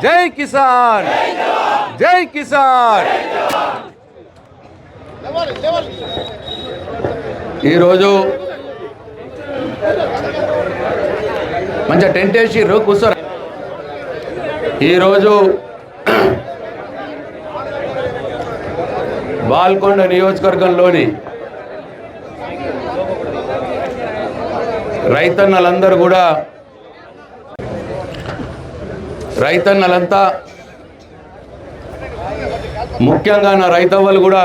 జై కిసాన్, జై కిసాన్. ఈరోజు మంచిగా టెంట్ వేసి కూర్చోరు. ఈరోజు బాల్కొండ నియోజకవర్గంలోని రైతన్నలంతా ముఖ్యంగా నా రైతవ్వలు కూడా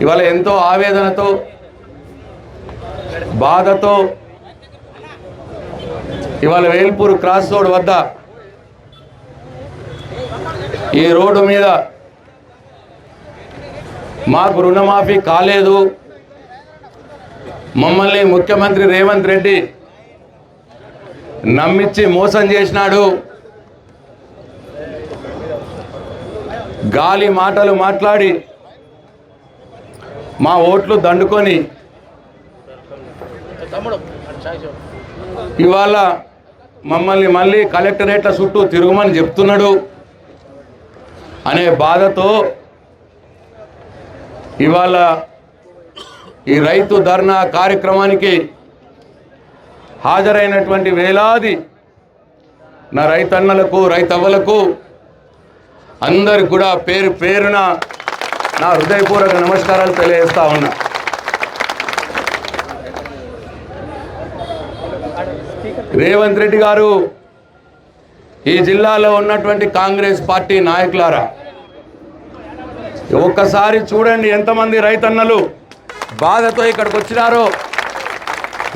ఇవాళ ఎంతో ఆవేదనతో బాధతో ఇవాళ వేల్పూర్ క్రాస్ రోడ్ వద్ద ఈ రోడ్డు మీద మాకు రుణమాఫీ కాలేదు, మమ్మల్ని ముఖ్యమంత్రి రేవంత్ రెడ్డి నమ్మించి మోసం చేసినాడు, గాలి మాటలు మాట్లాడి మా ఓట్లు దండుకొని ఇవాళ మమ్మల్ని మళ్ళీ కలెక్టరేట్ల చుట్టూ తిరుగుమని చెప్తున్నాడు అనే బాధతో ఇవాళ ఈ రైతు ధర్నా కార్యక్రమానికి హాజరైనటువంటి వేలాది నా రైతన్నలకు రైతవ్వలకు అందరికి కూడా పేరు పేరున నా హృదయపూర్వక నమస్కారాలు తెలియజేస్తా ఉన్నా. రేవంత్ రెడ్డి గారు, ఈ జిల్లాలో ఉన్నటువంటి కాంగ్రెస్ పార్టీ నాయకులారా, ఒక్కసారి చూడండి ఎంతమంది రైతన్నలు బాధతో ఇక్కడికి వచ్చినారో.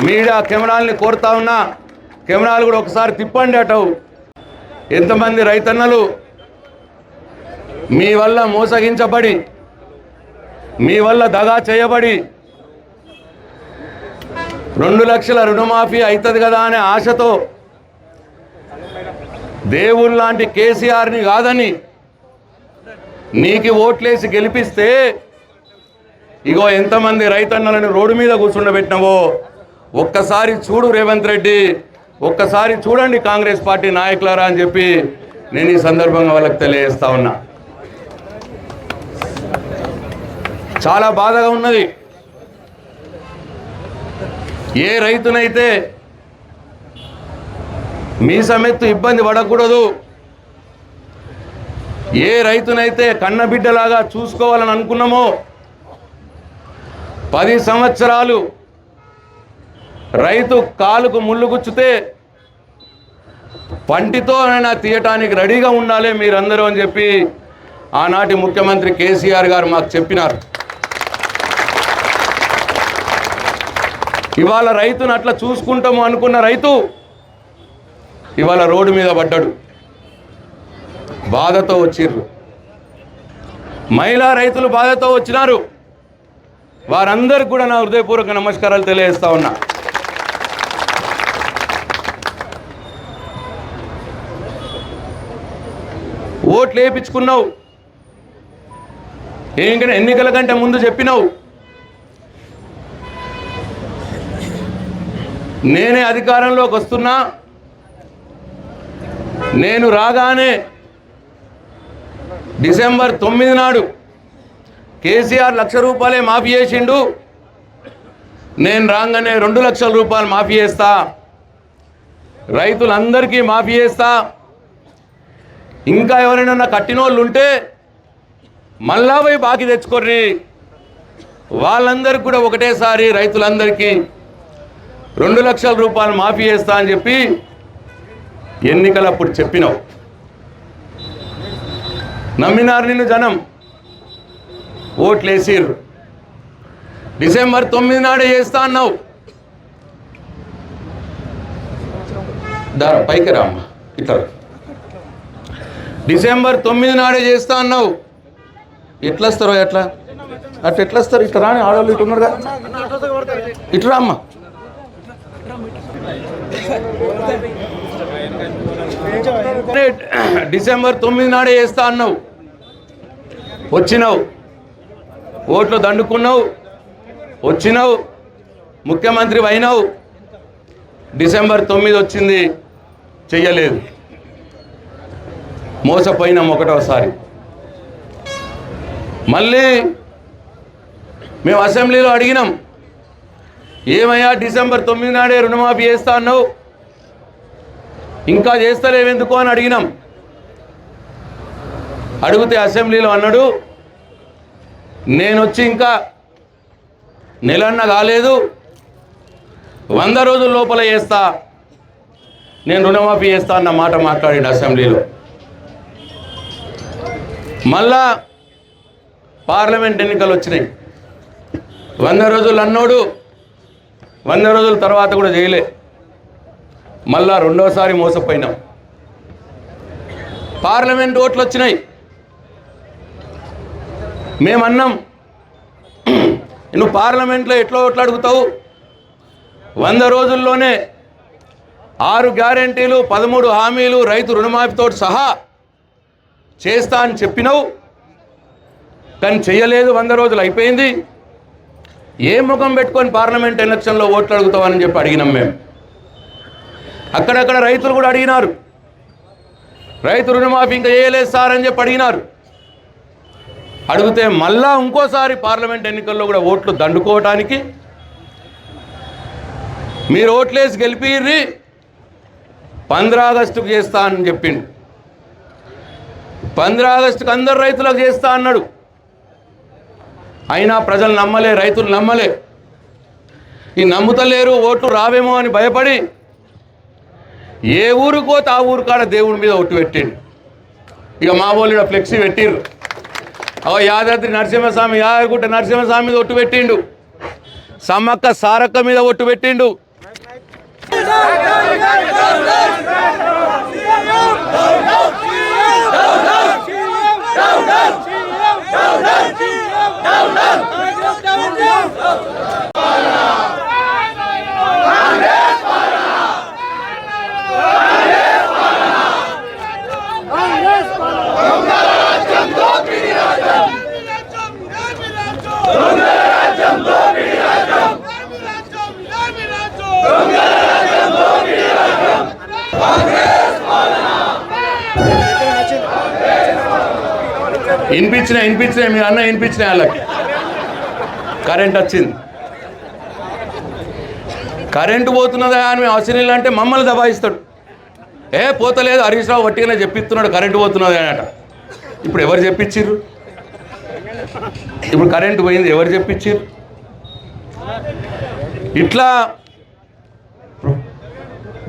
మీడియా కెమెరాలని కోరుతా ఉన్నా, కెమెరాలు కూడా ఒకసారి తిప్పండి అటు. ఎంతమంది రైతన్నలు మీ వల్ల మోసగించబడి, మీ వల్ల దగా చేయబడి 2 లక్షల రుణమాఫీ అవుతుంది కదా అనే ఆశతో దేవుడు లాంటి కేసీఆర్ని కాదని నీకు ఓట్లేసి గెలిపిస్తే ఇగో ఎంతమంది రైతన్నలను రోడ్డు మీద కూర్చుండబెట్టినవో ఒక్కసారి చూడు రేవంత్ రెడ్డి, ఒక్కసారి చూడండి కాంగ్రెస్ పార్టీ నాయకులారా అని చెప్పి నేను ఈ సందర్భంగా వాళ్ళకి తెలియజేస్తా ఉన్నా. చాలా బాధగా ఉన్నది. ఏ రైతునైతే మీసమెత్తు ఇబ్బంది పడకూడదు, ఏ రైతునైతే కన్నబిడ్డలాగా చూసుకోవాలని అనుకున్నామో 10 సంవత్సరాలు రైతు కాలుకు ముళ్ళు గుచ్చితే పంటితో అయినా తీయటానికి రెడీగా ఉండాలి మీరందరూ అని చెప్పి ఆనాటి ముఖ్యమంత్రి కేసీఆర్ గారు మాకు చెప్పినారు. ఇవాళ రైతును అట్లా చూసుకుంటాము అనుకున్న రైతు ఇవాళ రోడ్డు మీద పడ్డాడు, బాధతో వచ్చిర్రు. మహిళా రైతులు బాధతో వచ్చినారు. వారందరికీ కూడా నా హృదయపూర్వక నమస్కారాలు తెలియజేస్తా ఉన్నా. ఓట్లు వేయించుకున్నావు, ఎన్నికల కంటే ముందు చెప్పినావు నేనే అధికారంలోకి వస్తున్నా, నేను రాగానే డిసెంబర్ 9 నాడు కేసీఆర్ 1 లక్ష రూపాయలే మాఫీ చేసిండు, నేను రాగానే 2 లక్షల రూపాయలు మాఫీ చేస్తా, రైతులందరికీ మాఫీ చేస్తా, ఇంకా ఎవరైనా కట్టినోళ్ళు ఉంటే మళ్ళా పోయి బాకీ తెచ్చుకోర్రి, వాళ్ళందరికీ కూడా ఒకటేసారి రైతులందరికీ 2 లక్షల రూపాయలు మాఫీ చేస్తా అని చెప్పి ఎన్నికలప్పుడు చెప్పినావు. నమ్మినారు నిన్ను జనం, ఓట్లేసిర్రు. డిసెంబర్ 9 నాడే చేస్తా అన్నావు. పైకి రామ్మ, ఇట్లా డిసెంబర్ 9 నాడే చేస్తా అన్నావు. ఎట్లా వస్తారో ఎట్లా అట్లా ఎట్లా వస్తారు? ఇట్లా రాని ఆడవాళ్ళు ఇటు ఉన్నారు కదా, ఇటు రామ్మ. డిసెంబర్ 9 నాడే చేస్తా అన్నావు, వచ్చినావు, ఓట్లు దండుకున్నావు, వచ్చినావు, ముఖ్యమంత్రి అయినావు. డిసెంబర్ 9 వచ్చింది, చెయ్యలేదు. మోసపోయినాం ఒకటోసారి. మళ్ళీ మేము అసెంబ్లీలో అడిగినాం, ఏమయ్యా డిసెంబర్ 9 నాడే రుణమాఫీ చేస్తా అన్నావు, ఇంకా చేస్తలేవెందుకు అని అడిగినాం. అడిగితే అసెంబ్లీలో అన్నాడు, నేను వచ్చి ఇంకా నెలన్న కాలేదు, 100 రోజుల లోపల చేస్తా, నేను రుణమాఫీ చేస్తా అన్న మాట మాట్లాడిండు అసెంబ్లీలో. మళ్ళా పార్లమెంట్ ఎన్నికలు వచ్చినాయి. 100 రోజులు అన్నోడు 100 రోజుల తర్వాత కూడా చేయలే. మళ్ళా రెండోసారి మోసపోయినాం. పార్లమెంట్ ఓట్లు వచ్చినాయి. మేమన్నాం, నువ్వు పార్లమెంట్లో ఎట్లా ఓట్లు అడుగుతావు, 100 రోజుల్లోనే 6 గ్యారెంటీలు 13 హామీలు రైతు రుణమాఫీతో సహా చేస్తా అని చెప్పినావు, కానీ చెయ్యలేదు. 100 రోజులు అయిపోయింది. ఏ ముఖం పెట్టుకొని పార్లమెంట్ ఎలక్షన్లో ఓట్లు అడుగుతావని చెప్పి అడిగినాం మేము. అక్కడక్కడ రైతులు కూడా అడిగినారు, రైతు రుణమాఫీ ఇంకా చేయలేదు సార్ అని చెప్పి అడిగినారు. అడిగితే మళ్ళా ఇంకోసారి పార్లమెంట్ ఎన్నికల్లో కూడా ఓట్లు దండుకోవటానికి మీరు ఓట్లేసి గెలిపిర్రి, 15 ఆగస్టుకు చేస్తా అని చెప్పిండు. 15 ఆగస్టుకు అందరు రైతులకు చేస్తా అన్నాడు. అయినా ప్రజలు నమ్మలే, రైతులు నమ్మలే. ఈ నమ్ముతలేరు, ఓట్లు రావేమో అని భయపడి ఏ ఊరికి పోతే ఆ ఊరు కాడ దేవుడి మీద ఒట్టు పెట్టిండు. ఇక మా వాళ్ళు ఫ్లెక్సీ పెట్టిర్రు. యాదాద్రి నరసింహస్వామి, యాదగిరిగుట్ట నరసింహస్వామి మీద ఒట్టు పెట్టిండు, సమ్మక్క సారక్క మీద ఒట్టు పెట్టిండు. వినిపించినాయి మీరు అన్న వినిపించినాయి. వాళ్ళకి కరెంట్ వచ్చింది. కరెంటు పోతున్నదా అని మేము అవసరం అంటే మమ్మల్ని దబాయిస్తాడు. పోతలేదు, హరీష్ రావు వట్టిగానే చెప్పిస్తున్నాడు కరెంటు పోతున్నది అనట. ఇప్పుడు ఎవరు చెప్పించిర్రు? ఇప్పుడు కరెంటు పోయింది, ఎవరు చెప్పించిర్రు? ఇట్లా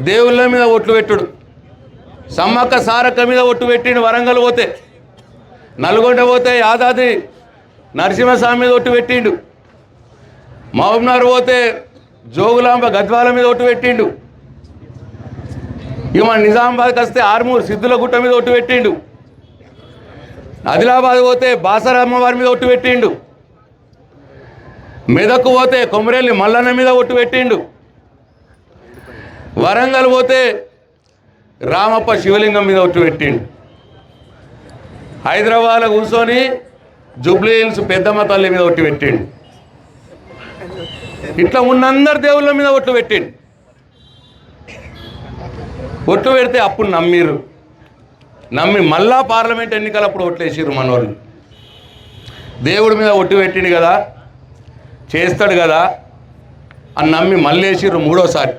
దేవుళ్ళ మీద ఒట్లు పెట్టుడు, సమ్మక్క సారక్క మీద ఒట్టు పెట్టిండు. వరంగల్ పోతే, నల్గొండ పోతే యాదాద్రి నరసింహస్వామి మీద ఒట్టు పెట్టిండు. మహబూబ్నగర్ పోతే జోగులాంబ గద్వాల మీద ఒట్టు పెట్టిండు. ఇక మన నిజామాబాద్కి వస్తే ఆర్మూర్ సిద్ధుల గుట్ట మీద ఒట్టు పెట్టిండు. ఆదిలాబాద్ పోతే బాసరమ్మ వారి మీద ఒట్టు పెట్టిండు. మెదక్ పోతే కొమరేలి మల్లన్న మీద ఒట్టు పెట్టిండు. వరంగల్ పోతే రామప్ప శివలింగం మీద ఒట్టు పెట్టిండు. హైదరాబాద్లో కూర్చొని జూబ్లీ హిల్స్ పెద్దమ్మ తల్లి మీద ఒట్టు పెట్టిండు. ఇట్లా ఉన్నందరు దేవుళ్ళ మీద ఒట్లు పెట్టిండు. ఒట్లు పెడితే అప్పుడు నమ్మి మళ్ళా పార్లమెంట్ ఎన్నికలప్పుడు ఓట్లేసిర్రు మనోళ్ళు. దేవుడి మీద ఒట్టు పెట్టిండు కదా, చేస్తాడు కదా అని నమ్మి మళ్ళీ వేసిర్రు మూడోసారి.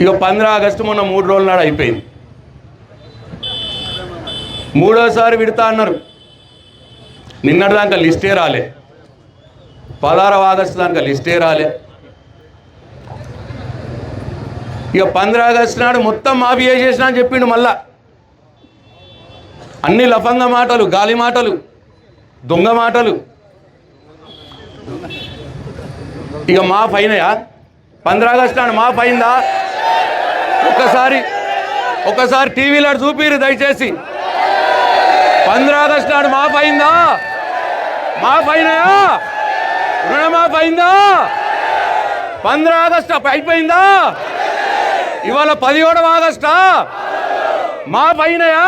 ఇక 15 ఆగస్టు మొన్న 3 రోజుల నాడు అయిపోయింది. మూడోసారి విడతా అన్నారు. నిన్నటి దాకా లిస్టే రాలే, 16 ఆగస్టు దాకా లిస్టే రాలే. ఇక 15 ఆగస్టు నాడు మొత్తం మాఫీ చేసేసిన అని చెప్పిండు. మళ్ళా అన్ని లఫంగ మాటలు, గాలి మాటలు, దొంగ మాటలు. ఇక మాఫ్ అయినాయా? 15 ఆగస్టు నాడు మాఫ్ అయిందా? ఒకసారి టీవీలో చూపిరు దయచేసి. 15 ఆగస్టు నాడు మాఫ్ అయిందా? మాఫ్ అయినాయా? రుణమాఫ్ అయిందా? 15 ఆగస్టు అయిపోయిందా? ఇవాళ 17వ ఆగస్టా? మాఫ్ అయినాయా?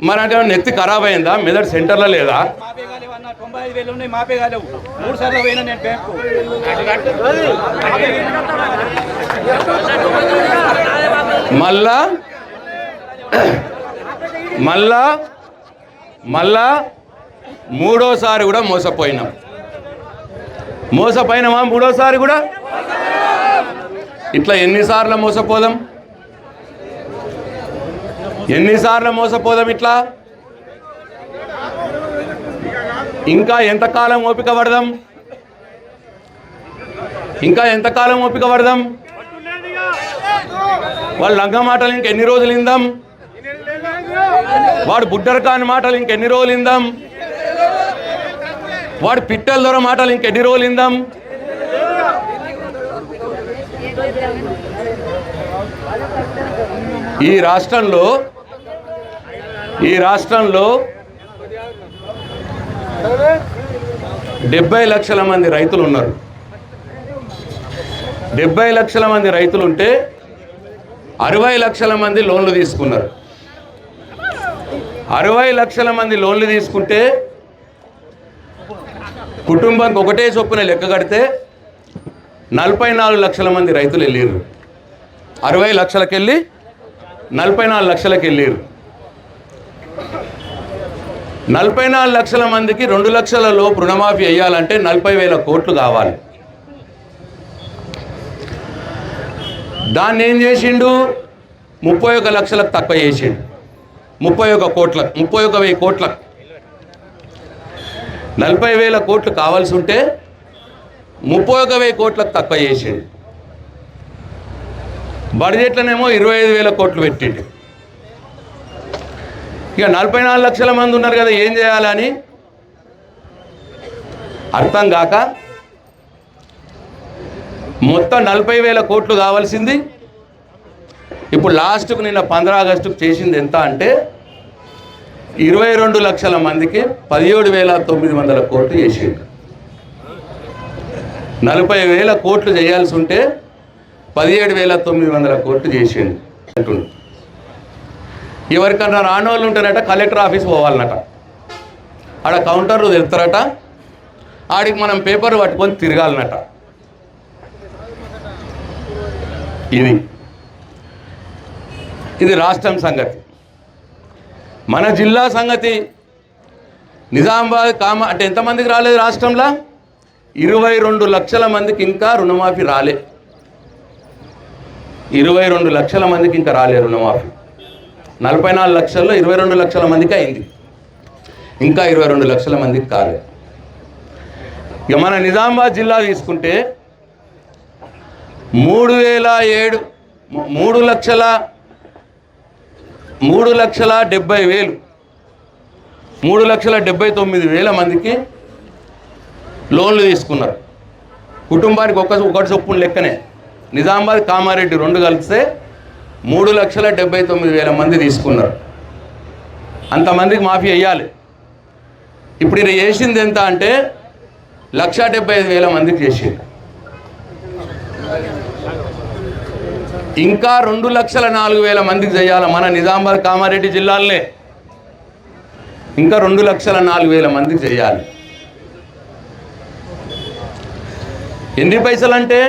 మరి అంటే నెత్తి ఖరాబ్ అయిందా? మెదడు సెంటర్లో లేదా? 95,000 ఉన్నాయి మాపే కాలేవు 3 సార్లు పోయినా నేను బ్యాంకు మళ్ళా మూడోసారి కూడా మోసపోయినామా మూడోసారి కూడా ఇట్లా ఎన్నిసార్లు మోసపోదాం ఇట్లా ఇంకా ఎంతకాలం ఓపిక పడదాం వాళ్ళ లంగ మాటలు ఇంకెన్ని రోజులు ఇందాం వాడు బుడ్డర్ కాని మాటలు ఇంకెన్ని రోజులు ఇందాం వాడు పిట్టల దొర మాటలు ఇంకెన్ని రోజులు ఇందాం ఈ రాష్ట్రంలో 70 లక్షల మంది రైతులు ఉన్నారు 70 లక్షల మంది రైతులు ఉంటే 60 లక్షల మంది లోన్లు తీసుకున్నారు 60 లక్షల మంది లోన్లు తీసుకుంటే కుటుంబానికి ఒకటే చొప్పున లెక్క కడితే 44 లక్షల మంది రైతులు వెళ్ళారు 60 లక్షలకెళ్ళి 44 లక్షలకు వెళ్ళారు 44 లక్షల మందికి 2 లక్షల లోపు రుణమాఫీ అయ్యాలంటే 40,000 కోట్లు కావాలి దాన్ని ఏం చేసిండు 31 లక్షలకు తక్కువ చేసిండు 31,000 కోట్లకు 40,000 కోట్లు కావాల్సి ఉంటే 31,000 కోట్లకు తక్కువ చేసిండు బడ్జెట్లనేమో 25,000 కోట్లు పెట్టిండు ఇక 44 లక్షల మంది ఉన్నారు కదా ఏం చేయాలని అర్థం కాక మొత్తం 40,000 కోట్లు కావాల్సింది ఇప్పుడు లాస్ట్కు నిన్న 15 ఆగస్టుకు చేసింది ఎంత అంటే 22 లక్షల మందికి 17,900 కోట్లు చేసిండు 40,000 కోట్లు చేయాల్సి ఉంటే 17,900 కోట్లు చేసిండు అంటుండు ఎవరికన్నా రానోళ్ళు ఉంటేనట కలెక్టర్ ఆఫీస్ పోవాలన్నట ఆడ కౌంటర్లు తెరుతారట ఆడికి మనం పేపర్ పట్టుకొని తిరగాలన్నట ఇది రాష్ట్రం సంగతి మన జిల్లా సంగతి నిజామాబాద్ అంటే ఎంతమందికి రాలేదు రాష్ట్రంలో 22 లక్షల మందికి ఇంకా రుణమాఫీ రాలే 22 లక్షల మందికి ఇంకా రాలే రుణమాఫీ 44 లక్షల్లో 22 లక్షల మందికి అయింది ఇంకా 22 లక్షల మందికి కాలేదు ఇక మన నిజామాబాద్ జిల్లా తీసుకుంటే 3,79,000 మందికి లోన్లు తీసుకున్నారు కుటుంబానికి ఒకటి చొప్పున లెక్కనే నిజామాబాద్ కామారెడ్డి 2 కలిస్తే 3,79,000 మంది తీసుకున్నారు అంతమందికి మాఫీ అయ్యాలి ఇప్పుడు ఇది చేసింది ఎంత అంటే 1,75,000 మందికి చేసింది ఇంకా 2,04,000 మందికి చేయాలి మన నిజామాబాద్ కామారెడ్డి జిల్లాలనే ఇంకా 2,04,000 మందికి చేయాలి ఎన్ని పైసలు అంటే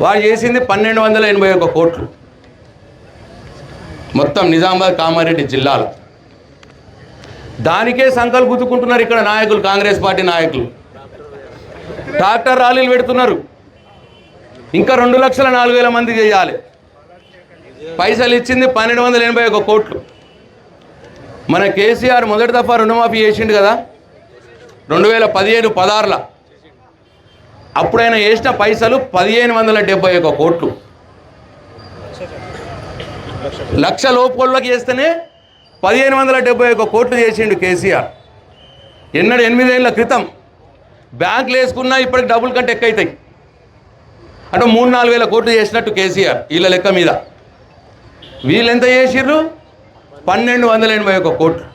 వాడు చేసింది 1,281 కోట్లు మొత్తం నిజామాబాద్ కామారెడ్డి జిల్లాలో దానికే సంకల్పం గుర్తుకుంటున్నారు ఇక్కడ నాయకులు కాంగ్రెస్ పార్టీ నాయకులు ట్రాక్టర్ ర్యాలీలు పెడుతున్నారు ఇంకా 2,04,000 మంది చేయాలి పైసలు ఇచ్చింది 1,281 కోట్లు మన కేసీఆర్ మొదటి దఫా రుణమాఫీ చేసిండు కదా 2015-16లో అప్పుడైనా వేసిన పైసలు 1,571 కోట్లు లక్ష లోపుల్లోకి చేస్తేనే 1,571 కోట్లు చేసిండు కేసీఆర్ ఎన్నడు 8 ఏళ్ల క్రితం బ్యాంకులు వేసుకున్నా ఇప్పటికి డబుల్ కంటే ఎక్కువ అవుతాయి అంటే 3-4 వేల కోట్లు చేసినట్టు కేసీఆర్ వీళ్ళ లెక్క మీద వీళ్ళు ఎంత చేసిర్రు 1,281 కోట్లు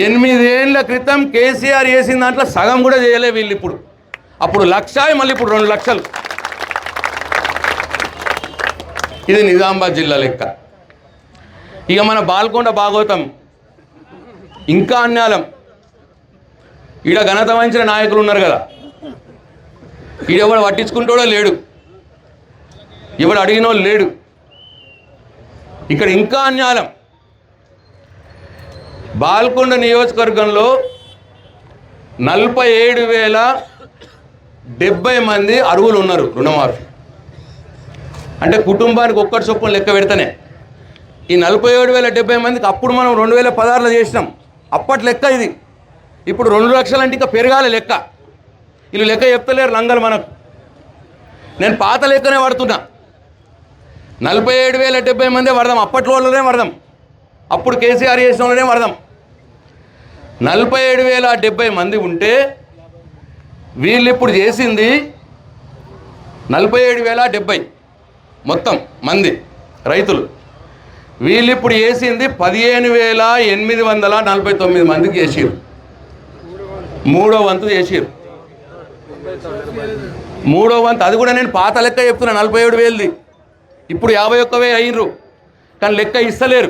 8 ఏళ్ల క్రితం కేసీఆర్ చేసిన దాంట్లో సగం కూడా చేయలే వీళ్ళు ఇప్పుడు అప్పుడు 1,00,000 మళ్ళీ ఇప్పుడు 2 లక్షలు ఇది నిజామాబాద్ జిల్లా లెక్క ఇక మన బాల్కొండ భాగవతం ఇంకా అన్యాలం ఈడ ఘనత వహించిన నాయకులు ఉన్నారు కదా, ఈడెవడు పట్టించుకుంటాడో లేడు, ఎవడు అడిగిన వాళ్ళు లేడు. ఇక్కడ ఇంకా అన్యాయం. బాల్కొండ నియోజకవర్గంలో 47,070 మంది అర్హులు ఉన్నారు రుణమాఫీ. అంటే కుటుంబానికి ఒక్కటి చొప్పున లెక్క పెడితేనే ఈ 47,070 మందికి అప్పుడు మనం 2016లో చేసినాం. అప్పటి లెక్క ఇది. ఇప్పుడు 2 లక్షలు అంటే ఇంకా పెరగాలి లెక్క. వీళ్ళు లెక్క చెప్తలేరు లంగలు మనకు. నేను పాత లెక్కనే పడుతున్నా. 47,070 మందే పడదాం. అప్పట్లోనే పడదాం. అప్పుడు కేసీఆర్ చేసిన వాళ్ళనే పడదాం. 47,070 మంది ఉంటే వీళ్ళు ఇప్పుడు చేసింది 47,070 మొత్తం మంది రైతులు. వీళ్ళు ఇప్పుడు చేసింది 15,849 మందికి చేసిరు. మూడో వంతు చేసిరు. మూడో వంతు అది కూడా నేను పాత లెక్క చెప్తున్నా. 47,000ది ఇప్పుడు 51,000 అయినరు. కానీ లెక్క ఇస్తలేరు.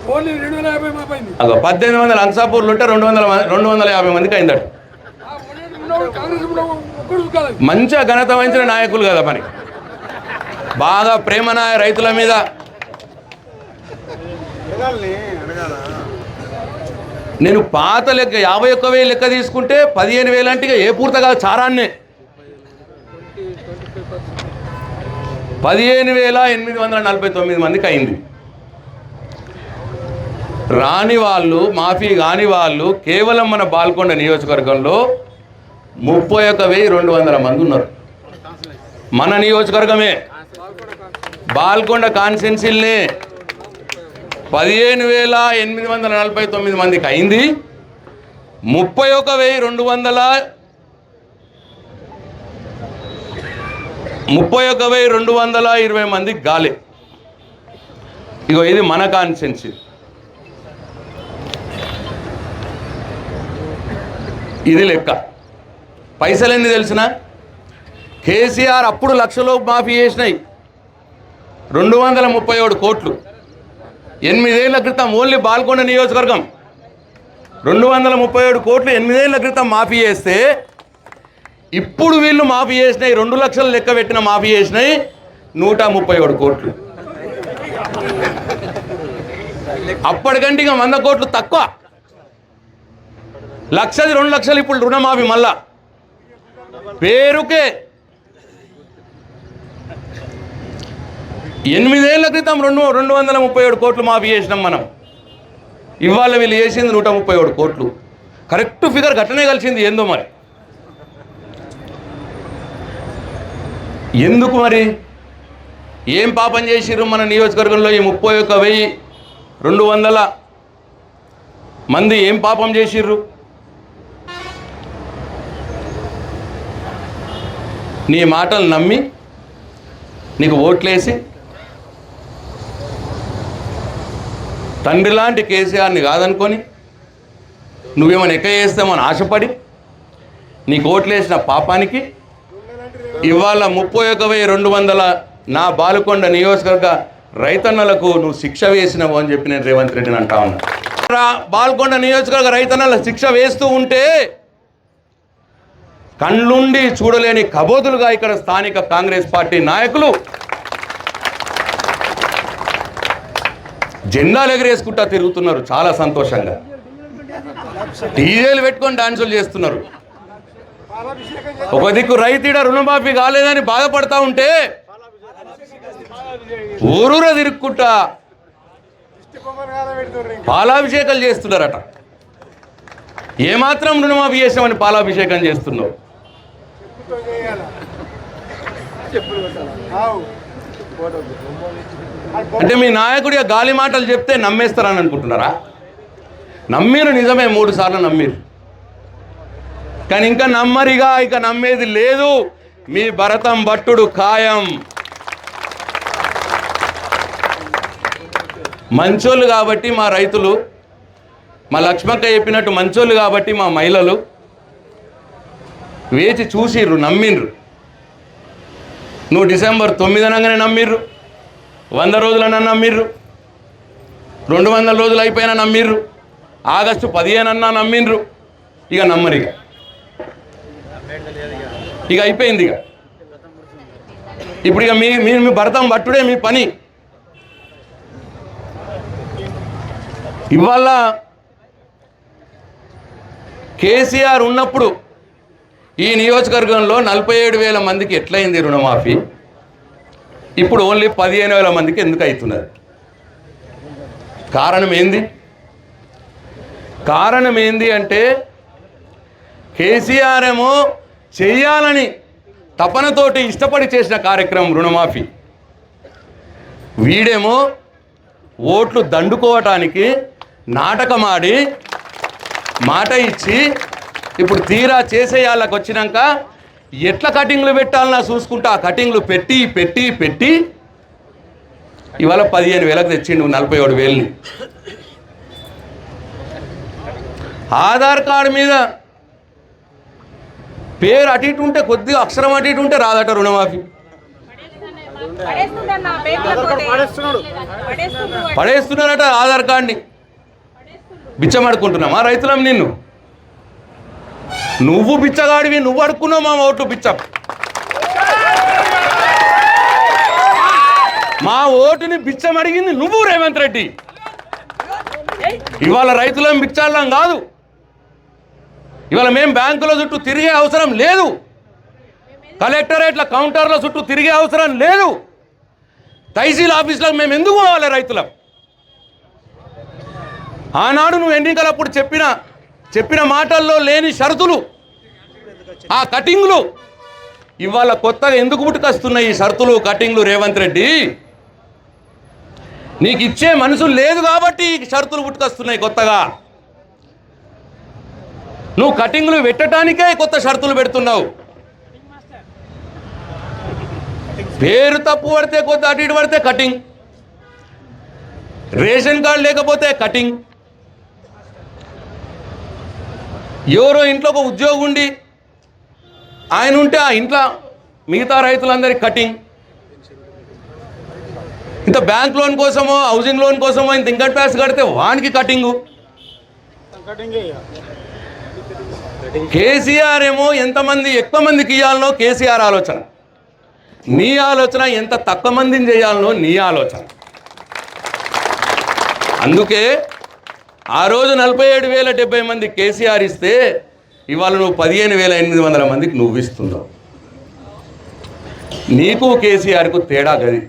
1800 అంసాపూర్లు ఉంటే 250 మందికి అయిందట. మంచిగా ఘనత వహించిన నాయకులు కదా మరి. బాగా ప్రేమనాయ రైతుల మీద. నేను పాత లెక్క 51,000 లెక్క తీసుకుంటే 15,000 అంటే ఏ పూర్తి కాదు, చారాన్నే 15,849 మందికి అయింది. రాని వాళ్ళు, మాఫీ కాని వాళ్ళు కేవలం మన బాల్కొండ నియోజకవర్గంలో 31,200 మంది ఉన్నారు. మన నియోజకవర్గమే బాల్కొండ కాన్స్టిట్యున్సీలనే 15,849 మందికి అయింది. 31,220 మందికి గాలి. ఇగో ఇది మన కాన్స్టిట్యున్సీ. ఇది లెక్క. పైసలు ఎన్ని తెలిసిన? కేసీఆర్ అప్పుడు లక్షలో మాఫీ చేసినాయి 237 కోట్లు. 8 ఏళ్ల క్రితం ఓన్లీ బాల్కొండ నియోజకవర్గం 237 కోట్లు 8 ఏళ్ల క్రితం మాఫీ చేస్తే ఇప్పుడు వీళ్ళు మాఫీ చేసినాయి 2 లక్షలు లెక్క పెట్టిన మాఫీ చేసినాయి 137 కోట్లు. అప్పటికంటే ఇక 100 కోట్లు తక్కువ. లక్షది 2 లక్షలు ఇప్పుడు రుణమాఫీ. మళ్ళా పేరుకే 8 ఏళ్ల క్రితం 237 కోట్లు మాఫీ చేసినాం మనం. ఇవాళ వీళ్ళు చేసింది 137 కోట్లు. కరెక్ట్ ఫిగర్ గట్టనే కలిసింది. ఏందో మరి ఎందుకు మరి? ఏం పాపం చేసిర్రు మన నియోజకవర్గంలో ఈ 31,200 మంది ఏం పాపం చేసిర్రు? నీ మాటలు నమ్మి నీకు ఓట్లేసి తండ్రి లాంటి కేసీఆర్ని కాదనుకొని నువ్వేమైనా ఎక్క చేస్తామని ఆశపడి నీకు ఓట్లేసిన పాపానికి ఇవాళ 31,200 నా బాల్కొండ నియోజకవర్గ రైతన్నలకు నువ్వు శిక్ష వేసినావు అని చెప్పి నేను రేవంత్ రెడ్డిని అంటా ఉన్నా. బాల్కొండ నియోజకవర్గ రైతన్నల శిక్ష వేస్తూ ఉంటే కళ్ళుండి చూడలేని కబోదులుగా ఇక్కడ స్థానిక కాంగ్రెస్ పార్టీ నాయకులు జెండాలు ఎగరేసుకుంటా తిరుగుతున్నారు. చాలా సంతోషంగా డీజేలు పెట్టుకొని డాన్సులు చేస్తున్నారు. ఒక దిక్కు రైతీడ రుణమాఫీ కాలేదని బాధపడతా ఉంటే ఊరూర తిరుక్కుంటా పాలాభిషేకాలు చేస్తున్నారట. ఏమాత్రం రుణమాఫీ చేసామని పాలాభిషేకం చేస్తున్నావు? అంటే మీ నాయకుడిగా గాలి మాటలు చెప్తే నమ్మేస్తారని అనుకుంటున్నారా? నమ్మిరు, నిజమే, 3 సార్లు నమ్మిరు. కానీ ఇంకా నమ్మరిగా, ఇక నమ్మేది లేదు. మీ భరతం భట్టుడు ఖాయం. మంచోళ్ళు కాబట్టి మా రైతులు, మా లక్ష్మక్క చెప్పినట్టు మంచోళ్ళు కాబట్టి మా మహిళలు వేచి చూసిర్రు, నమ్మిండ్రు. నువ్వు డిసెంబర్ 9 అనగానే నమ్మిర్రు, 100 రోజులన్నా నమ్మిర్రు, 200 రోజులు అయిపోయినా నమ్మిర్రు. ఆగస్టు 15 అన్నా నమ్మిండ్రు, ఇక నమ్మరు. ఇక అయిపోయింది. ఇప్పుడు ఇక మీ భరతం పట్టుడే మీ పని. ఇవాళ కేసీఆర్ ఉన్నప్పుడు ఈ నియోజకవర్గంలో 47,000 మందికి ఎట్లయింది రుణమాఫీ? ఇప్పుడు ఓన్లీ 15,000 మందికి ఎందుకు అవుతున్నది? కారణం ఏంది అంటే కేసీఆర్ ఏమో చెయ్యాలని తపనతోటి ఇష్టపడి చేసిన కార్యక్రమం రుణమాఫీ. వీడేమో ఓట్లు దండుకోవటానికి నాటకమాడి మాట ఇచ్చి ఇప్పుడు తీరా చేసేయాళ్ళకి వచ్చినాక ఎట్లా కటింగ్లు పెట్టాలన్నా చూసుకుంటా ఆ కటింగ్లు పెట్టి పెట్టి పెట్టి ఇవాళ 15,000కి తెచ్చిండు 47,000ని. ఆధార్ కార్డు మీద పేరు అటు ఇటు ఉంటే కొద్దిగా అక్షరం అటు ఇటు ఉంటే రాదట రుణమాఫీ. పడేస్తున్నారట ఆధార్ కార్డుని. బిచ్చమడుకుంటున్నామా రైతులం? నువ్వు బిచ్చగాడివి, నువ్వు అడుక్కున్నావు మా ఓట్లు బిచ్చ. మా ఓటుని బిచ్చం అడిగింది నువ్వు రేవంత్ రెడ్డి. ఇవాళ రైతులం బిచ్చాళ్ళం కాదు. ఇవాళ మేము బ్యాంకుల చుట్టూ తిరిగే అవసరం లేదు, కలెక్టరేట్ల కౌంటర్ల చుట్టూ తిరిగే అవసరం లేదు, తహసీల్ ఆఫీసులకు మేము ఎందుకు పోవాలి రైతులం? ఆనాడు నువ్వు ఎన్నికలప్పుడు చెప్పిన మాటల్లో లేని షరతులు, ఆ కటింగ్లు ఇవాళ కొత్తగా ఎందుకు పుట్టుకొస్తున్నాయి? ఈ షరతులు కటింగ్లు రేవంత్ రెడ్డి నీకు ఇచ్చే మనసు లేదు కాబట్టి ఈ షరతులు పుట్టుకొస్తున్నాయి కొత్తగా. నువ్వు కటింగ్లు పెట్టడానికే కొత్త షరతులు పెడుతున్నావు. పేరు తప్పు పడితే కొత్త అటు ఇటు పడితే కటింగ్, రేషన్ కార్డు లేకపోతే కటింగ్, ఎవరో ఇంట్లో ఒక ఉద్యోగం ఉండి ఆయన ఉంటే ఆ ఇంట్లో మిగతా రైతులందరికీ కటింగ్. ఇంత బ్యాంక్ లోన్ కోసమో హౌసింగ్ లోన్ కోసమో ఇంత ఇన్కమ్ ట్యాక్స్ కడితే వానికి కటింగు. కేసీఆర్ ఏమో ఎంతమంది ఎక్కువ మందికి ఇవ్వాలనో కేసీఆర్ ఆలోచన, నీ ఆలోచన ఎంత తక్కువ మందిని చేయాలనో నీ ఆలోచన. అందుకే ఆ రోజు 47,070 మంది కేసీఆర్ ఇస్తే ఇవాళ నువ్వు 15,800 మందికి నువ్వు ఇస్తున్నావు. నీకు కేసీఆర్కు తేడా గది.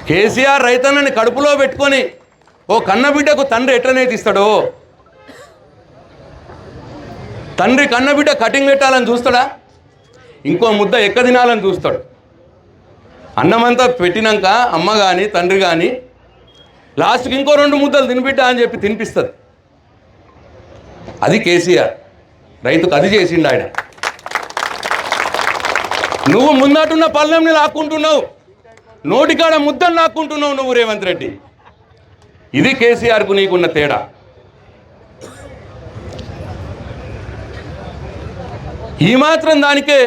కేసీఆర్ రైతన్నని కడుపులో పెట్టుకొని ఓ కన్నబిడ్డకు తండ్రి ఎట్లనైతే ఇస్తాడో, తండ్రి కన్నబిడ్డ కటింగ్ పెట్టాలని చూస్తాడా? ఇంకో ముద్ద ఎక్క తినాలని చూస్తాడు. అన్నమంతా పెట్టినాక అమ్మ కానీ తండ్రి కానీ లాస్ట్కి ఇంకో 2 ముద్దలు తినిపిట్టా అని చెప్పి తినిపిస్తుంది. అది కేసీఆర్ రైతుకు అది చేసిండు ఆయన. నువ్వు ముందటున్న పళ్ళెంని లాక్కుంటున్నావు, నోటికాడ ముద్దను లాక్కుంటున్నావు నువ్వు రేవంత్ రెడ్డి. ఇది కేసీఆర్కు నీకున్న తేడా. ఈ మాత్రం దానికే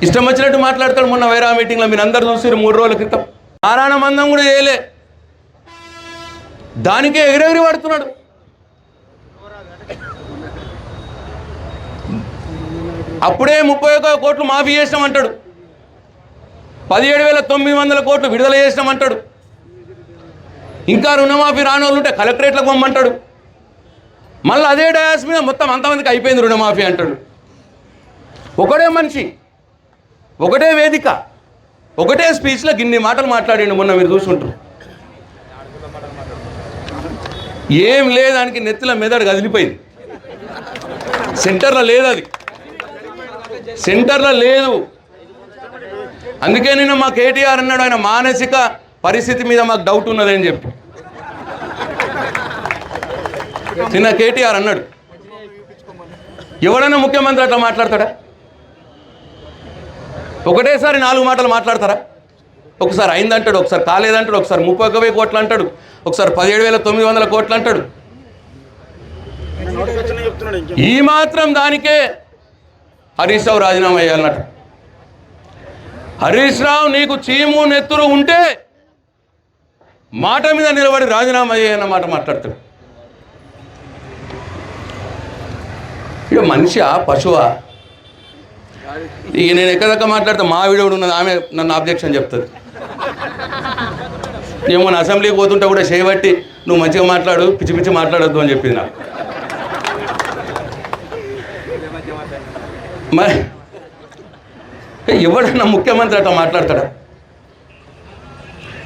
ఇష్టం వచ్చినట్టు మాట్లాడతాడు. మొన్న వైరా మీటింగ్లో మీరు అందరు చూసారు 3 రోజుల క్రితం. నారాయణ మందం కూడా చేయలే, దానికే ఎగిరెగిరి పడుతున్నాడు. అప్పుడే 31 కోట్లు మాఫీ చేసినామంటాడు, 17,900 కోట్లు విడుదల చేసినామంటాడు. ఇంకా రుణమాఫీ రానోళ్ళు ఉంటే కలెక్టరేట్లకు పొమ్మంటాడు. మళ్ళీ అదే డయాస్ మీద మొత్తం అంతమందికి అయిపోయింది రుణమాఫీ అంటాడు. ఒకటే మనిషి, ఒకటే వేదిక, ఒకటే స్పీచ్లో ఇన్ని మాటలు మాట్లాడిండు. మొన్న మీరు చూసుకుంటారు. ఏం లేదు, దానికి నెత్తిల మెదడు కదిలిపోయింది. సెంటర్లో లేదు, అది సెంటర్లో లేదు. అందుకే నిన్న మా కేటీఆర్ అన్నాడు ఆయన మానసిక పరిస్థితి మీద మాకు డౌట్ ఉన్నదని చెప్పి. నిన్న కేటీఆర్ అన్నాడు, ఎవడన్నా ముఖ్యమంత్రి అట్లా మాట్లాడతాడా? ఒకటేసారి 4 మాటలు మాట్లాడతారా? ఒకసారి అయిందంటాడు, ఒకసారి కాలేదంటాడు, ఒకసారి 31,000 కోట్లు అంటాడు, ఒకసారి 17,900 కోట్లు అంటాడు. ఈ మాత్రం దానికే హరీష్ రావు రాజీనామా చేయాలన్నట్టు. హరీష్ రావు నీకు చీము నెత్తురు ఉంటే మాట మీద నిలబడి రాజీనామా చేయన్న మాట మాట్లాడతాడు. ఇక మనిషా పశువా? ఇక నేను ఎక్కదక్క మాట్లాడితే మా వీడియో ఉన్నది, ఆమె నన్ను అబ్జెక్షన్ చెప్తుంది. ఏమో నా అసెంబ్లీకి పోతుంటే కూడా చేయబట్టి నువ్వు మంచిగా మాట్లాడు, పిచ్చి పిచ్చి మాట్లాడొద్దు అని చెప్పింది నాకు. మరి ఎవడన్నా ముఖ్యమంత్రి అట్లా మాట్లాడతాడా?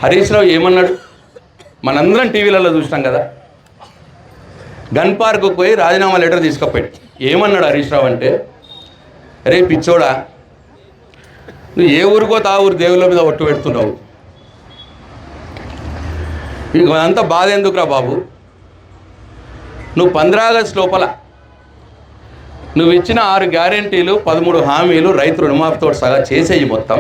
హరీష్ రావు ఏమన్నాడు? మనందరం టీవీలలో చూసినాం కదా. గన్ పార్కు పోయి రాజీనామా లెటర్ తీసుకుపోయాడు. ఏమన్నాడు హరీష్ రావు అంటే, రే పిచ్చోడా, నువ్వు ఏ ఊరికో తా ఊరు దేవుళ్ళ మీద ఒట్టు పెడుతున్నావు, నీకు అంత బాధ ఎందుకురా బాబు? నువ్వు 15 ఆగస్టు లోపల నువ్వు ఇచ్చిన 6 గ్యారెంటీలు 13 హామీలు రైతు రుణమాఫీతో సగా చేసేయి మొత్తం,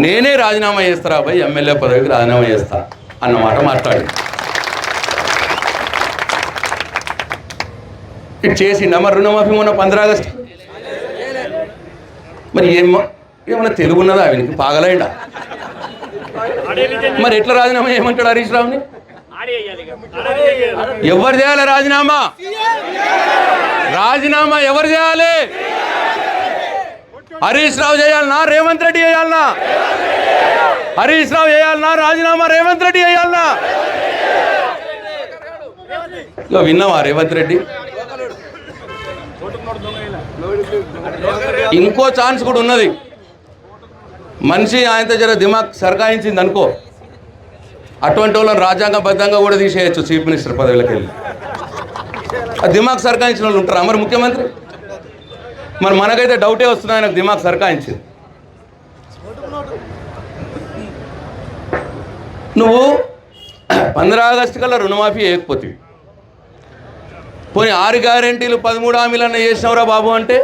నేనే రాజీనామా చేస్తారా అబ్బాయి, ఎమ్మెల్యే పదవికి రాజీనామా చేస్తా అన్నమాట మాట్లాడి ఇటు చేసిండా? మరి రుణమాఫీ మొన్న 15 ఆగస్టు మరి ఏమన్నా తెలుగు ఉన్నదా? ఆయనకి పాగలైండా? మరి ఎట్లా రాజీనామా చేయమంటాడు హరీష్ రావుని? ఎవరు చేయాలి రాజీనామా? రాజీనామా ఎవరు చేయాలి? హరీష్ రావు చేయాలనా రేవంత్ రెడ్డి చేయాలనా? హరీష్ రావు చేయాలనా రాజీనామా రేవంత్ రెడ్డి చేయాలనా? ఇక విన్నావా రేవంత్ రెడ్డి? ఇంకో ఛాన్స్ కూడా ఉన్నది. మనిషి ఆయనతో జర దిమాగ్ సర్కాయించింది అనుకో, అటువంటి వాళ్ళని రాజ్యాంగబద్ధంగా కూడా తీసేయచ్చు చీఫ్ మినిస్టర్ పదవిలోకి వెళ్ళి. ఆ దిమాగ్ సర్కాయించిన వాళ్ళు ఉంటారా మరి ముఖ్యమంత్రి? మరి మనకైతే డౌటే వస్తుంది ఆయనకు దిమాగ్ సర్కాయించింది. నువ్వు 15 ఆగస్టు కల్లా రుణమాఫీ చేయకపోతే, పోనీ 6 గ్యారెంటీలు 13 హామీలన్నా చేసినవరా బాబు అంటే,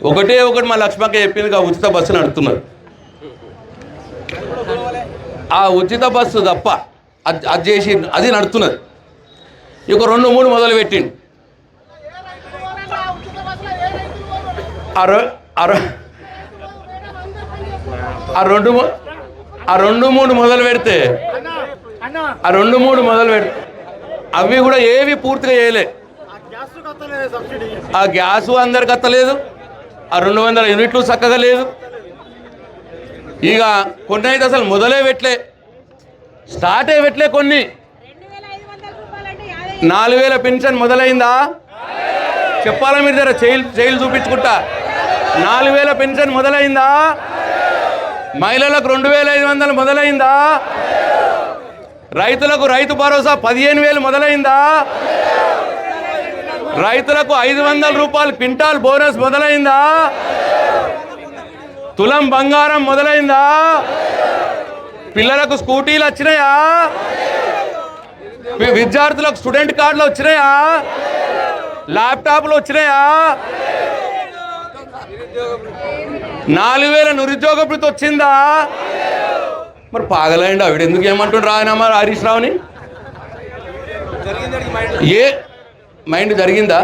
ఒకటి మా లక్ష్మక్క చెప్పింది, ఆ ఉచిత బస్సు నడుతున్నారు. ఆ ఉచిత బస్సు తప్ప అది చేసి అది నడుతున్నది. ఇక 2-3 మొదలు పెట్టిండు. ఆ 2-3 మొదలు పెడితే అవి కూడా ఏవి పూర్తిగా చేయలే. ఆ గ్యాసు అందరికి అత్తలేదు, ఆ 200 యూనిట్లు చక్కగా లేదు. ఇక కొన్ని అయితే అసలు మొదలే పెట్టలే, స్టార్టే పెట్టలే. కొన్ని 4000 పెన్షన్ మొదలైందా చెప్పాలా మీరు? జర జైలు చూపించుకుంటా. 4000 పెన్షన్ మొదలైందా? మహిళలకు 2500 మొదలైందా? రైతులకు రైతు భరోసా 15,000 మొదలైందా? రైతులకు 500 రూపాయలు క్వింటాల్ బోనస్ మొదలైందా? తులం బంగారం మొదలైందా? పిల్లలకు స్కూటీలు వచ్చినాయా? విద్యార్థులకు స్టూడెంట్ కార్డులు వచ్చినాయా? ల్యాప్టాప్లు వచ్చినాయా? 4000 నిరుద్యోగ భృతి వచ్చిందా? మరి పాగలైండి ఆవిడ ఎందుకు ఏమంటుండ్రు రాజీనామా హరీష్ రావుని? ఏ మైండ్ జరిగిందా?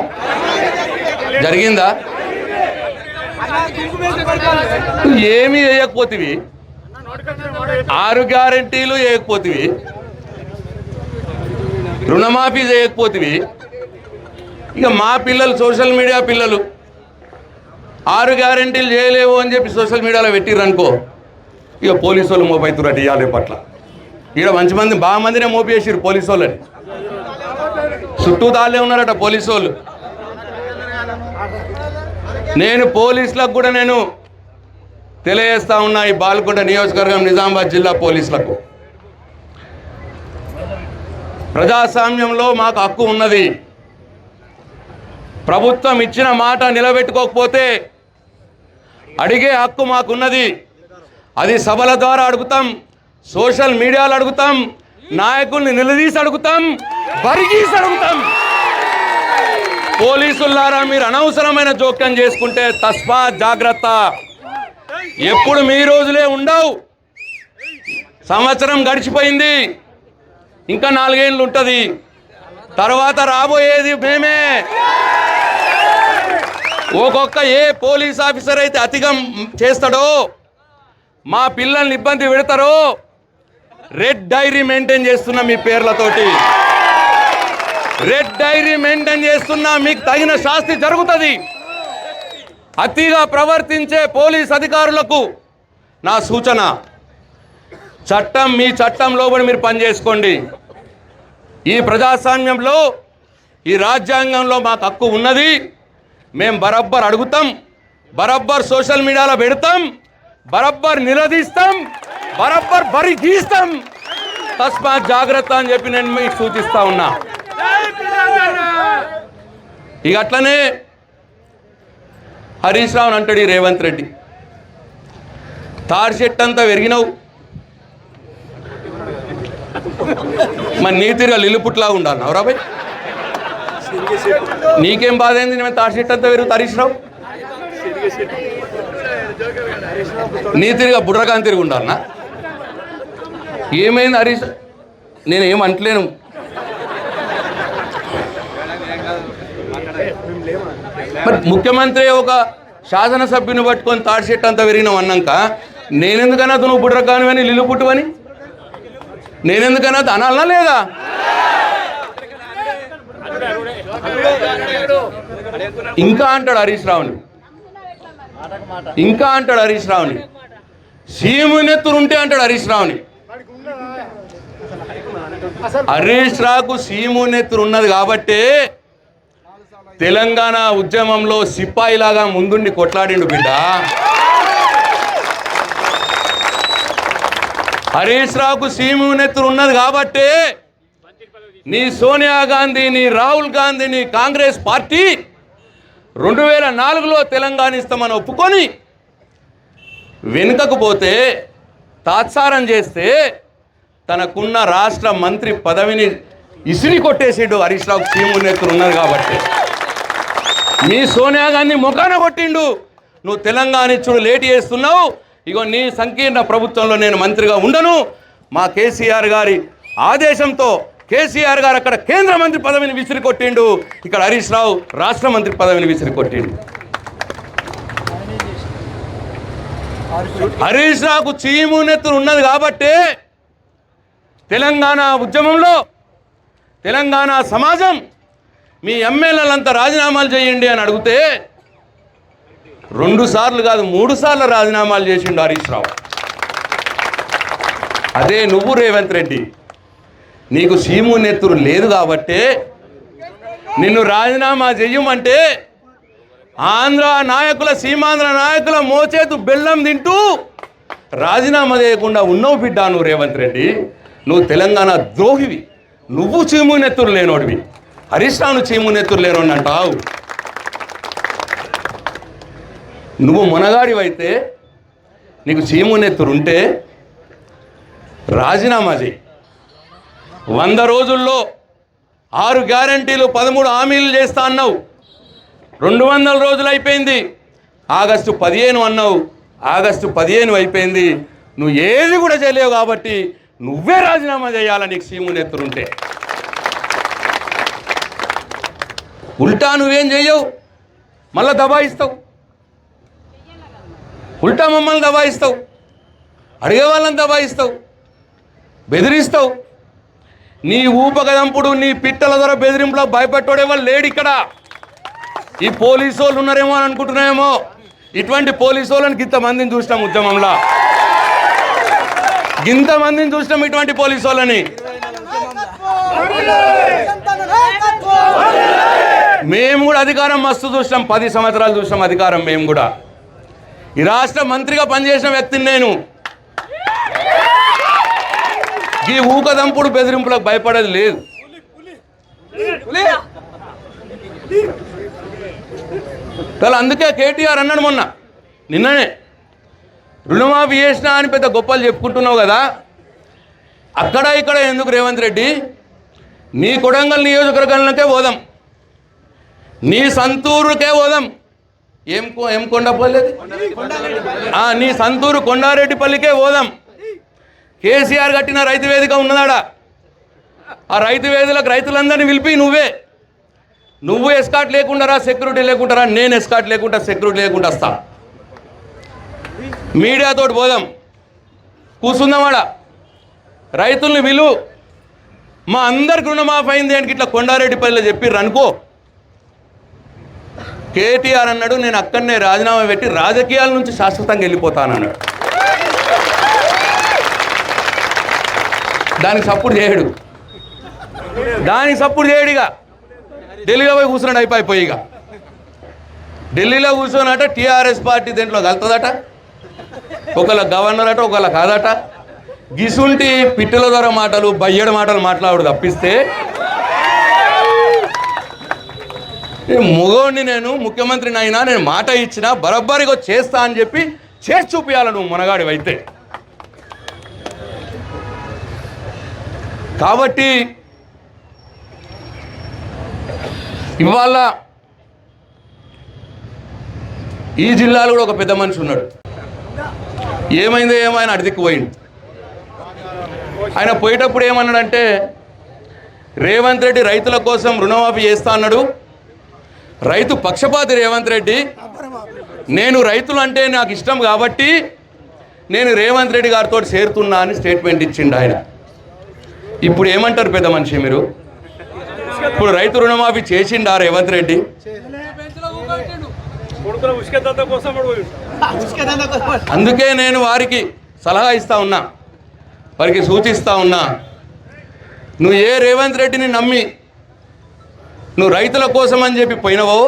ఏమీ వేయకపోతివి, 6 గ్యారెంటీలు వేయకపోతివి, రుణమాఫీ చేయకపోతివి. ఇక మా పిల్లలు సోషల్ మీడియా పిల్లలు 6 గ్యారెంటీలు చేయలేవు అని చెప్పి సోషల్ మీడియాలో పెట్టిర్రనుకో, ఇక పోలీసు వాళ్ళు మోపైతురట ఇవాళ పట్ల. ఇక్కడ బాగా మందినే మోపేసిర్రు పోలీసు వాళ్ళని, చుట్టూ తాళ్ళే ఉన్నారట పోలీసు వాళ్ళు. నేను పోలీసులకు కూడా తెలియజేస్తా ఉన్నా, ఈ బాల్కొండ నియోజకవర్గం నిజామాబాద్ జిల్లా పోలీసులకు, ప్రజాస్వామ్యంలో మాకు హక్కు ఉన్నది. ప్రభుత్వం ఇచ్చిన మాట నిలబెట్టుకోకపోతే అడిగే హక్కు మాకున్నది. అది సభల ద్వారా అడుగుతాం, సోషల్ మీడియాలో అడుగుతాం, నాయకుల్ని నిలదీసి అడుగుతాం, బరిగీసి అడుగుతాం. పోలీసులారా మీరు అనవసరమైన జోక్యం చేసుకుంటే తస్మాత్ జాగ్రత్త. ఎప్పుడు మీ రోజులే ఉండవు. సంవత్సరం గడిచిపోయింది, ఇంకా 4 ఏళ్ళు ఉంటుంది. తర్వాత రాబోయేది మేమే. ఒక్కొక్క ఏ పోలీస్ ఆఫీసర్ అయితే అతిగా చేస్తాడో, మా పిల్లల్ని ఇబ్బంది పెడతారో, రెడ్ డైరీ మెయింటైన్ చేస్తున్నా మీ పేర్లతోటి, రెడ్ డైరీ మెయింటైన్ చేస్తున్నా, మీకు తగిన శాస్తి జరుగుతుంది. అతిగా ప్రవర్తించే పోలీస్ అధికారులకు నా సూచన, చట్టం మీ చట్టంలో కూడా మీరు పనిచేసుకోండి. ఈ ప్రజాస్వామ్యంలో ఈ రాజ్యాంగంలో మాకు హక్కు ఉన్నది. మేము బరబ్బర్ అడుగుతాం, బరబ్బర్ సోషల్ మీడియాలో పెడతాం, బరబ్బర్ నిలదీస్తాం, బరబ్బర్ బరి గీస్తాం. తస్మాత్ జాగ్రత్త అని చెప్పి నేను మీకు సూచిస్తా ఉన్నా. ఇక అట్లనే హరీష్ రావు అంటాడు ఈ రేవంత్ రెడ్డి, తాడి చెట్టు అంతా పెరిగినావు, మరి నీతిగా లిల్లుపుట్లా ఉండాలి నవరాబాయ్. నీకేం బాధ అయింది? నేను తాడి చెట్టు అంతా పెరుగు హరీష్ రావు, నీతిగా బుర్రకాని తిరిగి ఉండాలనా? ఏమైంది హరీష్? నేను ఏం అంటలేను. మరి ముఖ్యమంత్రి ఒక శాసనసభ్యుని పట్టుకొని తాడి చెట్టు అంతా విరిగినావు అన్నాక నేనెందుకన్నా నువ్వు బుడ్రకాను అని లిల్లు పుట్టువని నేనెందుకన్నా అనాలనా లేదా? ఇంకా అంటాడు హరీష్ రావుని, ఇంకా అంటాడు హరీష్ రావుని, సీమునెత్తురు ఉంటే అంటాడు హరీష్ రావుని. హరీష్ రావుకు సీమునెత్తురు ఉన్నది కాబట్టే తెలంగాణ ఉద్యమంలో సిపాయిలాగా ముందుండి కొట్లాడిండు బిడ్డ. హరీష్ రావుకు సీమునెత్తురు ఉన్నది కాబట్టే నీ సోనియా గాంధీ, నీ రాహుల్ గాంధీ, నీ కాంగ్రెస్ పార్టీ 2004లో తెలంగాణ ఇస్తామని ఒప్పుకొని వెనుకకు పోతే తాత్సారం చేస్తే తనకున్న రాష్ట్ర మంత్రి పదవిని ఇసిరి కొట్టేసాడు. హరీష్ రావుకు సీమునెత్తురు ఉన్నది కాబట్టి మీ సోనియా గాంధీ ముఖాన కొట్టిండు. నువ్వు తెలంగాణ ఇచ్చుడు లేట్ చేస్తున్నావు, ఇగో నీ సంకీర్ణ ప్రభుత్వంలో నేను మంత్రిగా ఉండను. మా కేసీఆర్ గారి ఆదేశంతో కేసీఆర్ గారు అక్కడ కేంద్ర మంత్రి పదవిని విసిరి కొట్టిండు, ఇక్కడ హరీష్ రావు రాష్ట్ర మంత్రి పదవిని విసిరి కొట్టిండు. హరీష్ రావుకు చీమునెత్తురు ఉన్నది కాబట్టే తెలంగాణ ఉద్యమంలో తెలంగాణ సమాజం మీ ఎమ్మెల్యేలంతా రాజీనామాలు చేయండి అని అడిగితే 2 సార్లు కాదు 3 సార్లు రాజీనామాలు చేసిండు హరీష్ రావు. అదే నువ్వు రేవంత్ రెడ్డి, నీకు సీమునెత్తురు లేదు కాబట్టే నిన్ను రాజీనామా చెయ్యమంటే ఆంధ్ర నాయకుల, సీమాంధ్ర నాయకుల మోచేతు బెల్లం తింటూ రాజీనామా చేయకుండా ఉన్నావు బిడ్డ. నువ్వు రేవంత్ రెడ్డి, నువ్వు తెలంగాణ ద్రోహివి, నువ్వు చీమునెత్తురు లేనోడివి. హరీష్ రావును చీమునెత్తురు లేనోడిని అంటావు. నువ్వు మునగాడివైతే నీకు చీమునెత్తురు ఉంటే రాజీనామా చేయి. 100 రోజుల్లో 6 గ్యారంటీలు 13 హామీలు చేస్తా అన్నావు, 200 రోజులు అయిపోయింది. ఆగస్టు 15 అన్నావు, ఆగస్టు 15 అయిపోయింది. నువ్వు ఏది కూడా చేయలేవు కాబట్టి నువ్వే రాజీనామా చేయాలి నీకు సీమునెత్తురుంటే. ఉల్టా నువ్వేం చెయ్యవు, మళ్ళా దబాయిస్తావు, ఉల్టా మమ్మల్ని దబాయిస్తావు, అడిగే వాళ్ళని దబాయిస్తావు, బెదిరిస్తావు. నీ ఊపకదంపుడు, నీ పిట్టల ద్వారా బెదిరింపులో భయపెట్టోడేవాళ్ళు లేడు ఇక్కడ. ఈ పోలీసు వాళ్ళు ఉన్నారేమో అని అనుకుంటున్నాయేమో, ఇటువంటి పోలీసు వాళ్ళని ఇంతమందిని చూసినాం ఉద్యమంలో, ఇంతమందిని చూసినాం ఇటువంటి పోలీసు వాళ్ళని. మేము కూడా అధికారం మస్తు చూసినాం, 10 సంవత్సరాలు చూసినాం అధికారం. మేము కూడా ఈ రాష్ట్ర మంత్రిగా పనిచేసిన వ్యక్తిని నేను. ఈ ఊకదంపుడు బెదిరింపులకు భయపడేది లేదు. అందుకే కేటీఆర్ అన్నాడు మొన్న, నిన్ననే, రుణమాఫీ చేసినా అని పెద్ద గొప్పలు చెప్పుకుంటున్నావు కదా, అక్కడ ఇక్కడ ఎందుకు రేవంత్ రెడ్డి, నీ కొడంగల్ నియోజకవర్గంలోకే పోదాం, నీ సంతూరుకే పోదాం. ఏం కొండపల్లి, నీ సంతూరు కొండారెడ్డిపల్లికే పోదాం. కేసీఆర్ కట్టిన రైతు వేదిక ఉన్నదాడ, ఆ రైతు వేదికలకు రైతులందరినీ పిలిపి నువ్వు ఎస్కాట్ లేకుండా రా, సెక్యూరిటీ లేకుండా రా, నేను ఎస్కాట్ లేకుండా సెక్యూరిటీ లేకుండా వస్తా. మీడియాతోటి పోదాం, కూర్చుందాం ఆడ, రైతుల్ని విలు, మా అందరికి రుణమాఫీ అయింది అని ఇట్లా కొండారెడ్డిపల్లిలో చెప్పిర్రు అనుకో, కేటీఆర్ అన్నాడు నేను అక్కడనే రాజీనామా పెట్టి రాజకీయాల నుంచి శాశ్వతంగా వెళ్ళిపోతానన్నాడు. దానికి సపోర్ట్ చేయడు, ఇక ఢిల్లీలో పోయి కూర్చున్నాడు. అయిపోయి ఇక ఢిల్లీలో కూర్చోనట టీఆర్ఎస్ పార్టీ దేంట్లో కలుతుందట, ఒకళ్ళ గవర్నర్ అట, ఒకళ్ళ కాదట. గిసుంటి పిట్టల ద్వారా మాటలు, బయ్యడ మాటలు మాట్లాడు తప్పిస్తే మొగోడిని నేను ముఖ్యమంత్రిని అయినా నేను మాట ఇచ్చినా బరబ్బరిగా చేస్తా అని చెప్పి చేసి చూపించాలి నువ్వు మనగాడివైతే. కాబట్టి ఇవాళ ఈ జిల్లాలో కూడా ఒక పెద్ద మనిషి ఉన్నాడు. ఏమైందో ఆయన అడిదిక్కు పోయిండు. ఆయన పోయేటప్పుడు ఏమన్నాడంటే రేవంత్ రెడ్డి రైతుల కోసం రుణమాఫీ చేస్తా అన్నాడు, రైతు పక్షపాతి రేవంత్ రెడ్డి, నేను రైతులు అంటే నాకు ఇష్టం కాబట్టి నేను రేవంత్ రెడ్డి గారితో చేరుతున్నా అని స్టేట్మెంట్ ఇచ్చిండు ఆయన. ఇప్పుడు ఏమంటారు పెద్ద మనిషి మీరు? ఇప్పుడు రైతు రుణమాఫీ చేసిండా రేవంత్ రెడ్డి? అందుకే నేను వారికి సలహా ఇస్తా ఉన్నా, వారికి సూచిస్తా ఉన్నా, నువ్వు ఏ రేవంత్ రెడ్డిని నమ్మి నువ్వు రైతుల కోసం అని చెప్పి పోయినవో,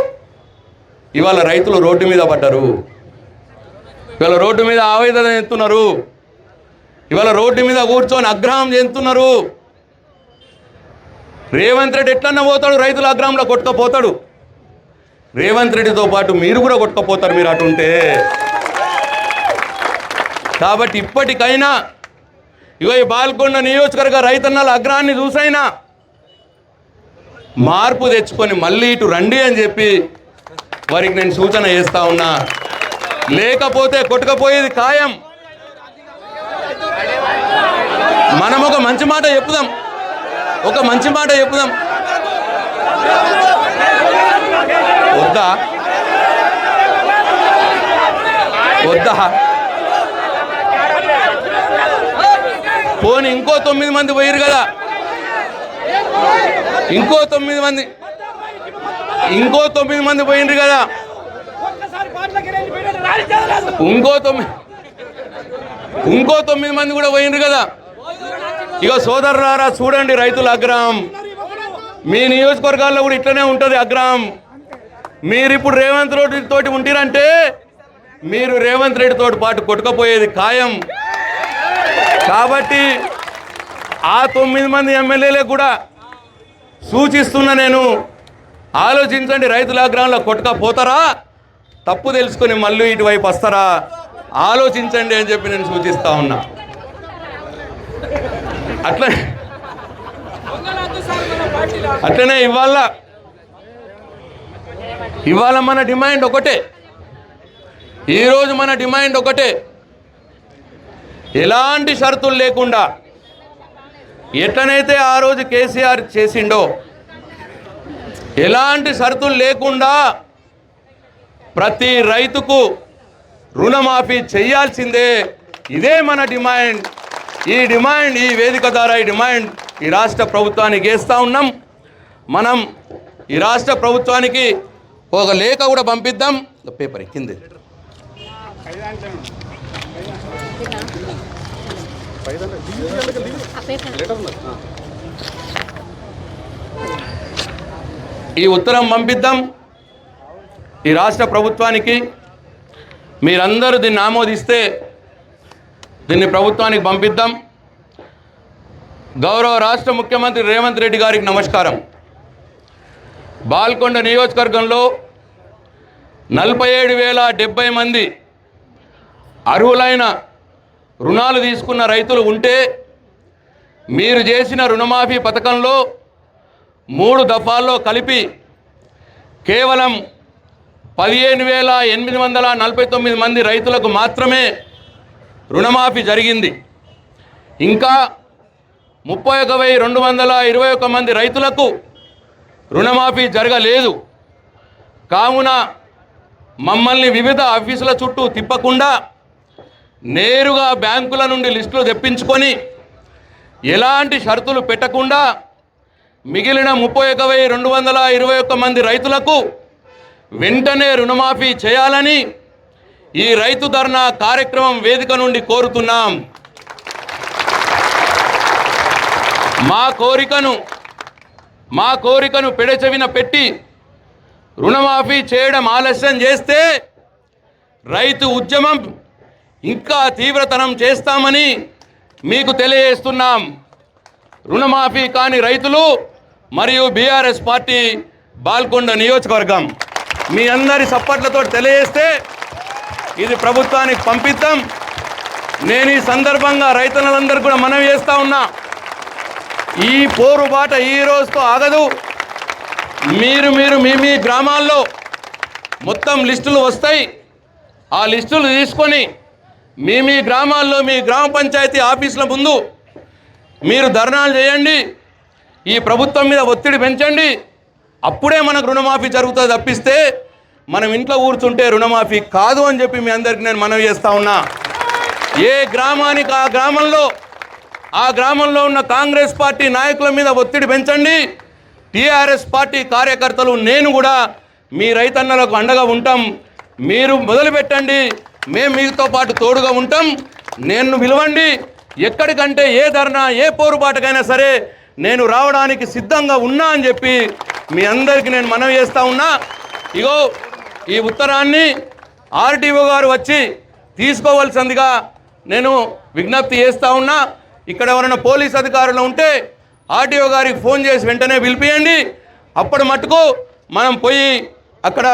ఇవాళ రైతులు రోడ్డు మీద పడ్డారు, ఇవాళ రోడ్డు మీద ఆవేదన చెందుతున్నారు, ఇవాళ రోడ్డు మీద కూర్చొని అగ్రహం చెందుతున్నారు. రేవంత్ రెడ్డి ఎట్లన్నా పోతాడు, రైతుల అగ్రహంలో కొట్టుకపోతాడు. రేవంత్ రెడ్డితో పాటు మీరు కూడా కొట్టుకపోతారు మీరు అటుంటే. కాబట్టి ఇప్పటికైనా ఇగో ఈ బాల్కొండ నియోజకవర్గ రైతన్నల అగ్రహాన్ని చూసైనా మార్పు తెచ్చుకొని మళ్ళీ ఇటు రండి అని చెప్పి వారికి నేను సూచన చేస్తా ఉన్నా. లేకపోతే కొట్టుకపోయేది ఖాయం. మనం ఒక మంచి మాట చెప్పుదాం, వద్దా పోనీ ఇంకో 9 మంది పోయారు కదా, ఇంకో 9 మంది పోయిండ్రు కదా, ఇంకో 9 మంది కూడా పోయిండ్రు కదా. ఇక సోదరులారా చూడండి, రైతుల అగ్రహం మీ నియోజకవర్గాల్లో కూడా ఇట్లనే ఉంటుంది అగ్రహం. మీరు ఇప్పుడు రేవంత్ రెడ్డి తోటి ఉంటిరంటే మీరు రేవంత్ రెడ్డి తోటి పాటు కొట్టుకపోయేది ఖాయం. కాబట్టి ఆ 9 మంది ఎమ్మెల్యేలకు కూడా సూచిస్తున్నా నేను, ఆలోచించండి, రైతుల ఆగ్రహంలో కొట్టుకపోతారా, తప్పు తెలుసుకొని మళ్ళీ ఇటువైపు వస్తారా, ఆలోచించండి అని చెప్పి నేను సూచిస్తా ఉన్నా. అట్లనే ఇవాళ మన డిమాండ్ ఒకటే, ఈరోజు మన డిమాండ్ ఒకటే, ఎలాంటి షరతులు లేకుండా ఎట్లనైతే ఆ రోజు కేసీఆర్ చేసిండో ఎలాంటి షరతులు లేకుండా ప్రతి రైతుకు రుణమాఫీ చేయాల్సిందే. ఇదే మన డిమాండ్. ఈ వేదిక ద్వారా ఈ డిమాండ్ ఈ రాష్ట్ర ప్రభుత్వానికి వేస్తూ ఉన్నాం. మనం ఈ రాష్ట్ర ప్రభుత్వానికి ఒక లేఖ కూడా పంపిద్దాం. పేపర్ కింద ఈ ఉత్తరం పంపిద్దాం ఈ రాష్ట్ర ప్రభుత్వానికి. మీరందరూ దీన్ని ఆమోదిస్తే దీన్ని ప్రభుత్వానికి పంపిద్దాం. గౌరవ రాష్ట్ర ముఖ్యమంత్రి రేవంత్ రెడ్డి గారికి నమస్కారం. బాల్కొండ నియోజకవర్గంలో 47,070 మంది అర్హులైన రుణాలు తీసుకున్న రైతులు ఉంటే మీరు చేసిన రుణమాఫీ పథకంలో 3 దఫాల్లో కలిపి కేవలం 15,849 మంది రైతులకు మాత్రమే రుణమాఫీ జరిగింది. ఇంకా 31,221 మంది రైతులకు రుణమాఫీ జరగలేదు. కావున మమ్మల్ని వివిధ ఆఫీసుల చుట్టూ తిప్పకుండా నేరుగా బ్యాంకుల నుండి లిస్టులు తెప్పించుకొని ఎలాంటి షరతులు పెట్టకుండా మిగిలిన 31,221 మంది రైతులకు వెంటనే రుణమాఫీ చేయాలని ఈ రైతు ధర్నా కార్యక్రమం వేదిక నుండి కోరుతున్నాం. మా కోరికను పెడచెవిన పెట్టి రుణమాఫీ చేయడం ఆలస్యం చేస్తే రైతు ఉద్యమం ఇంకా తీవ్రతరం చేస్తామని మీకు తెలియజేస్తున్నాం. రుణమాఫీ కాని రైతులు మరియు బీఆర్ఎస్ పార్టీ బాల్కొండ నియోజకవర్గం మీ అందరి సపోర్ట్లతో తెలియజేస్తే ఇది ప్రభుత్వానికి పంపిద్దాం. నేను ఈ సందర్భంగా రైతులందరూ కూడా మనవి చేస్తూ ఉన్నా, ఈ పోరుబాట ఈ రోజుతో ఆగదు. మీరు మీ గ్రామాల్లో మొత్తం లిస్టులు వస్తాయి. ఆ లిస్టులు తీసుకొని మీ గ్రామాల్లో మీ గ్రామ పంచాయతీ ఆఫీసుల ముందు మీరు ధర్నాలు చేయండి. ఈ ప్రభుత్వం మీద ఒత్తిడి పెంచండి. అప్పుడే మనకు రుణమాఫీ జరుగుతుంది. తప్పిస్తే మనం ఇంట్లో కూర్చుంటే రుణమాఫీ కాదు అని చెప్పి మీ అందరికీ నేను మనవి చేస్తూ ఉన్నా. ఏ గ్రామానికి ఆ గ్రామంలో ఉన్న కాంగ్రెస్ పార్టీ నాయకుల మీద ఒత్తిడి పెంచండి. టీఆర్ఎస్ పార్టీ కార్యకర్తలు నేను కూడా మీ రైతన్నలకు అండగా ఉంటాం. మీరు మొదలుపెట్టండి, మేము మీతో పాటు తోడుగా ఉంటాం. నేను పిలవండి, ఎక్కడికంటే ఏ ధర్నా ఏ పోరుబాటుకైనా సరే నేను రావడానికి సిద్ధంగా ఉన్నా అని చెప్పి మీ అందరికీ నేను మనవి చేస్తూ ఉన్నా. ఇగో ఈ ఉత్తరాన్ని ఆర్టీఓ గారు వచ్చి తీసుకోవాల్సిందిగా నేను విజ్ఞప్తి చేస్తూ ఉన్నా. ఇక్కడ ఎవరైనా పోలీస్ అధికారులు ఉంటే ఆర్టీఓ గారికి ఫోన్ చేసి వెంటనే పిలిపియండి. అప్పటి మట్టుకు మనం పోయి అక్కడ